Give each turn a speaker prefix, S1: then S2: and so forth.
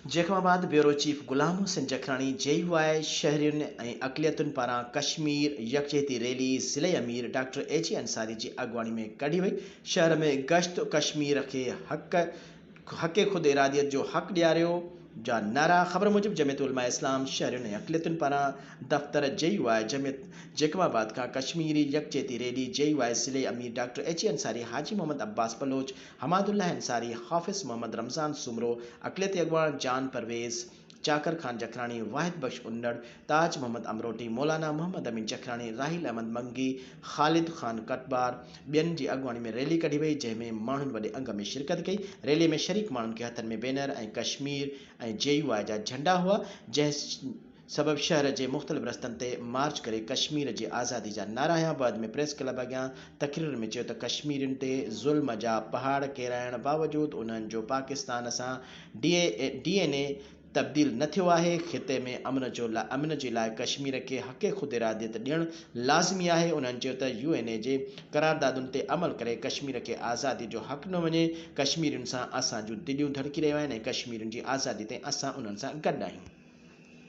S1: Jacobabad bureau chief Ghulam Hussain Jakhrani JUI शहरियुनि ऐं अक़लियतुनि पारां Kashmir यकजहती rally ज़िले अमीर डॉक्टर AG अंसारी जी अॻुवाणी में कढी वई। शहर में गश्त कश्मीर खे हक़ ख़ुद इरादियत जो हक़ ॾियारियो जा नारा। ख़बर मूजिब जमियत उलमा इस्लाम शहरियुनि ऐं अक़लियतुनि पारां दफ़्तर JUI जमियत जैकबाबाद खां कश्मीरी यकजहती रैली JUI ज़िले अमीर डॉक्टर AG अंसारी, हाजी मोहम्मद अब्बास बलोच, हमादुल्लाह अंसारी, हाफ़िज़ मोहम्मद रमज़ान सुमरो, अक़लियती अॻुवान जान परवेज़, चाकर खान जखरानी, वाहिद बख्श उन्नड़, ताज मोहम्मद अमरोटी, मौलाना मोहम्मद अमीन जखरानी, राहिल अहमद मंगी, ख़ालिद ख़ान कटबार ॿियनि जी अॻुवाणी में रैली कढी वई, जंहिंमें माण्हुनि वॾे अंग में शिरकत कई। रैली में शरीक माण्हुनि खे हथनि में बैनर ऐं कश्मीर ऐं JUI जा झंडा हुआ, जंहिं सबब शहर जे मुख़्तलिफ़ रस्तनि ते मार्च करे कश्मीर जी आज़ादी जा नारा हया। बाद में प्रेस क्लब अॻियां तक़रीर में चयो त कश्मीरियुनि ते ज़ुल्म जा पहाड़ किराइण बावजूदि उन्हनि जो पाकिस्तान सां DNA तब्दील न थियो आहे। ख़िते में अमन जे लाइ कश्मीर खे हक़ ख़ुद इरादियत ॾियणु लाज़मी आहे। उन्हनि चयो त UN जे करारदादुनि ते अमल करे कश्मीर खे आज़ादी जो हक़ न वञे। कश्मीरियुनि सां असां जूं दिलियूं धड़की रहियूं आहिनि ऐं कश्मीरियुनि जी आज़ादी ते असां उन्हनि सां गॾु आहियूं।